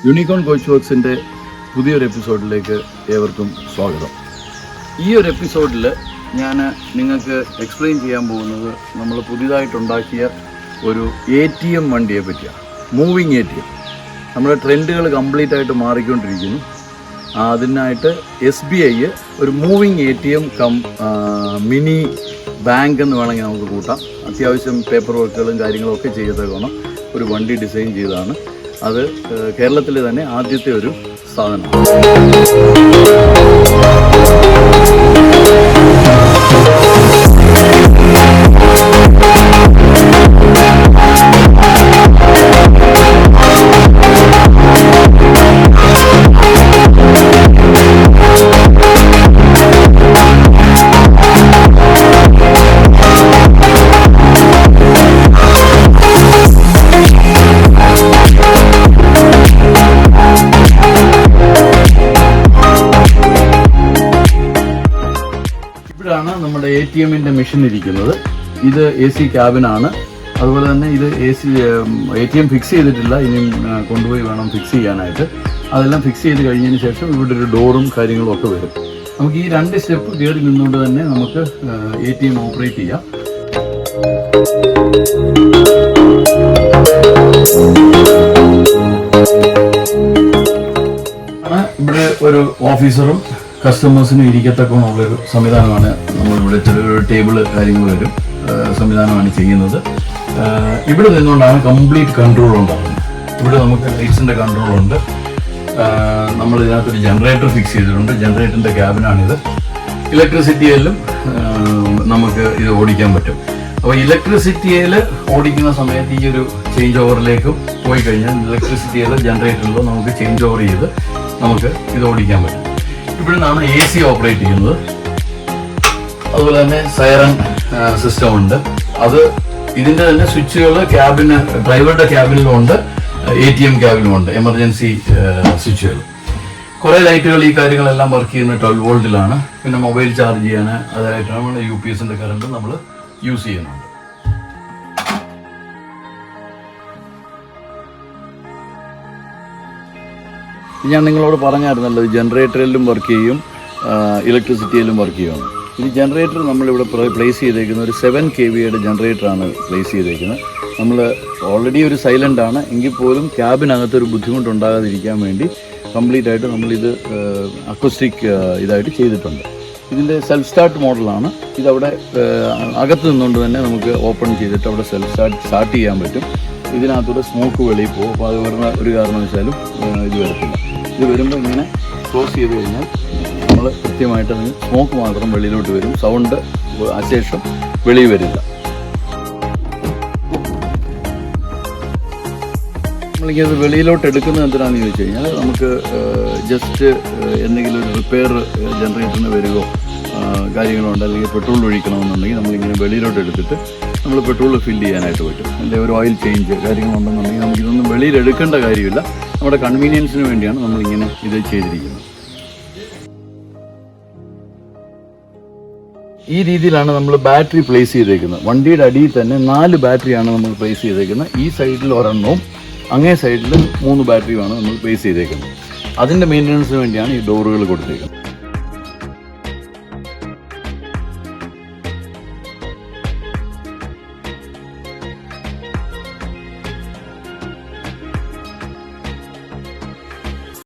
Unicorn coach വർക്സിൻ്റെ പുതിയൊരു എപ്പിസോഡിലേക്ക് ഏവർക്കും സ്വാഗതം. ഈ ഒരു എപ്പിസോഡിൽ ഞാൻ നിങ്ങൾക്ക് എക്സ്പ്ലെയിൻ ചെയ്യാൻ പോകുന്നത് നമ്മൾ പുതിയതായിട്ടുണ്ടാക്കിയ ഒരു ATM വണ്ടിയെ പറ്റിയാണ്. Moving ATM. നമ്മുടെ ട്രെൻഡുകൾ കംപ്ലീറ്റ് ആയിട്ട് മാറിക്കൊണ്ടിരിക്കുന്നു. അതിനായിട്ട് SBI ഒരു മൂവിങ് ATM മിനി ബാങ്ക് എന്ന് വേണമെങ്കിൽ നമുക്ക് കൂട്ടാം. അത്യാവശ്യം പേപ്പർ വർക്കുകളും കാര്യങ്ങളും ഒക്കെ ചെയ്തേക്കണം ഒരു വണ്ടി ഡിസൈൻ ചെയ്തതാണ്. അത് കേരളത്തിലെ തന്നെ ആദ്യത്തെ ഒരു സാധനം. ഇവിടാണ് നമ്മുടെ ATMന്റെ മെഷീൻ ഇരിക്കുന്നത്. ഇത് AC ക്യാബിനാണ്. അതുപോലെ തന്നെ ഇത് ATM ഫിക്സ് ചെയ്തിട്ടില്ല, ഇനിയും കൊണ്ടുപോയി വേണം ഫിക്സ് ചെയ്യാനായിട്ട്. അതെല്ലാം ഫിക്സ് ചെയ്ത് കഴിഞ്ഞതിന് ശേഷം ഇവിടെ ഒരു ഡോറും കാര്യങ്ങളും ഒക്കെ വരും. നമുക്ക് ഈ 2 സ്റ്റെപ്പ് കയറി നിന്നുകൊണ്ട് തന്നെ നമുക്ക് ATM ഓപ്പറേറ്റ് ചെയ്യാം. ഇവിടെ ഒരു ഓഫീസറും കസ്റ്റമേഴ്സിന് ഇരിക്കത്തക്കുള്ളൊരു സംവിധാനമാണ് നമ്മളിവിടെ. ചെറിയൊരു ടേബിള് കാര്യങ്ങൾ വരും സംവിധാനമാണ് ചെയ്യുന്നത്. ഇവിടെ നിന്നുകൊണ്ടാണ് കംപ്ലീറ്റ് കൺട്രോൾ ഉണ്ടാകുന്നത്. ഇവിടെ നമുക്ക് ലൈറ്റ്സിൻ്റെ കൺട്രോളുണ്ട്. നമ്മൾ ഇതിനകത്തൊരു ജനറേറ്റർ ഫിക്സ് ചെയ്തിട്ടുണ്ട്. ജനറേറ്ററിൻ്റെ ക്യാബിനാണിത്. ഇലക്ട്രിസിറ്റിയിലും നമുക്ക് ഇത് ഓടിക്കാൻ പറ്റും. അപ്പോൾ ഇലക്ട്രിസിറ്റിയിൽ ഓടിക്കുന്ന സമയത്ത് ഈ ഒരു ചേഞ്ച് ഓവറിലേക്ക് പോയി കഴിഞ്ഞാൽ ഇലക്ട്രിസിറ്റിയിലോ ജനറേറ്ററിലോ നമുക്ക് ചേഞ്ച് ഓവർ ചെയ്ത് നമുക്ക് ഇത് ഓടിക്കാൻ പറ്റും. ഇവിടെ നിന്നാണ് AC ഓപ്പറേറ്റ് ചെയ്യുന്നത്. അതുപോലെ തന്നെ സൈറൺ സിസ്റ്റം ഉണ്ട്. അത് ഇതിൻ്റെ തന്നെ സ്വിച്ചുകൾ ക്യാബിന്, ഡ്രൈവറുടെ ക്യാബിനിലുമുണ്ട്, ATM ക്യാബിനുമുണ്ട്, എമർജൻസി സ്വിച്ചുകൾ. കുറേ ലൈറ്റുകൾ ഈ കാര്യങ്ങളെല്ലാം വർക്ക് ചെയ്യുന്നത് 12 വോൾട്ടിലാണ്. പിന്നെ മൊബൈൽ ചാർജ് ചെയ്യാൻ അതായിട്ടാണ് നമ്മൾ UPSൻ്റെ കറണ്ട് നമ്മൾ യൂസ് ചെയ്യുന്നുണ്ട്. ഞാൻ നിങ്ങളോട് പറഞ്ഞായിരുന്നല്ലോ, ജനറേറ്ററിലും വർക്ക് ചെയ്യും, ഇലക്ട്രിസിറ്റിയിലും വർക്ക് ചെയ്യും. ഈ ജനറേറ്റർ നമ്മളിവിടെ പ്ലേസ് ചെയ്തേക്കുന്ന ഒരു 7 kVയുടെ ജനറേറ്ററാണ് പ്ലേസ് ചെയ്തേക്കുന്നത്. നമ്മൾ ഓൾറെഡി ഒരു സൈലൻ്റ് ആണ് എങ്കിൽ പോലും ക്യാബിനകത്തൊരു ബുദ്ധിമുട്ടുണ്ടാകാതിരിക്കാൻ വേണ്ടി കംപ്ലീറ്റ് ആയിട്ട് നമ്മളിത് അക്കോസ്റ്റിക് ഇതായിട്ട് ചെയ്തിട്ടുണ്ട്. ഇതിൻ്റെ സെൽഫ് സ്റ്റാർട്ട് മോഡലാണ്. ഇതവിടെ അകത്ത് നിന്നുകൊണ്ട് തന്നെ നമുക്ക് ഓപ്പൺ ചെയ്തിട്ട് അവിടെ സെൽഫ് സ്റ്റാർട്ട് ചെയ്യാൻ പറ്റും. ഇതിനകത്തൂടെ സ്മോക്ക് വെളിയിൽ പോകും. അപ്പോൾ അത് വരുന്ന ഒരു കാരണവശാലും ഇത് വരത്തില്ല. ഇത് വരുമ്പോൾ ഇങ്ങനെ ക്ലോസ് ചെയ്ത് കഴിഞ്ഞാൽ നമ്മൾ കൃത്യമായിട്ട് അതിന് സ്മോക്ക് മാത്രം വെളിയിലോട്ട് വരും. സൗണ്ട് അശേഷം വെളിയിൽ വരില്ല. നമ്മളിത് വെളിയിലോട്ട് എടുക്കുന്നത് എന്തിനാണെന്ന് ചോദിച്ചു കഴിഞ്ഞാൽ നമുക്ക് ജസ്റ്റ് എന്തെങ്കിലും ഒരു റിപ്പയർ ജനറേറ്ററിന് വരികയോ കാര്യങ്ങളുണ്ട്, അല്ലെങ്കിൽ പെട്രോൾ ഒഴിക്കണമെന്നുണ്ടെങ്കിൽ നമ്മളിങ്ങനെ വെളിയിലോട്ട് എടുത്തിട്ട് നമ്മൾ പെട്രോൾ ഫില്ല് ചെയ്യാനായിട്ട് പറ്റും. അല്ലെങ്കിൽ ഒരു ഓയിൽ ചേഞ്ച് കാര്യങ്ങളുണ്ടെന്നുണ്ടെങ്കിൽ നമുക്കിതൊന്നും വെളിയിൽ എടുക്കേണ്ട കാര്യമില്ല. നമ്മുടെ കൺവീനിയൻസിന് വേണ്ടിയാണ് നമ്മളിങ്ങനെ ഇത് ചെയ്തിരിക്കുന്നത്. ഈ രീതിയിലാണ് നമ്മൾ ബാറ്ററി പ്ലേസ് ചെയ്തേക്കുന്നത്. വണ്ടിയുടെ അടിയിൽ തന്നെ 4 ബാറ്ററിയാണ് നമ്മൾ പ്ലേസ് ചെയ്തേക്കുന്നത്. ഈ സൈഡിൽ ഒരെണ്ണവും അങ്ങേ സൈഡിൽ 3 ബാറ്ററിയുമാണ് നമ്മൾ പ്ലേസ് ചെയ്തേക്കുന്നത്. അതിൻ്റെ മെയിൻ്റനൻസിന് വേണ്ടിയാണ് ഈ ഡോറുകൾ കൊടുത്തേക്കുന്നത്.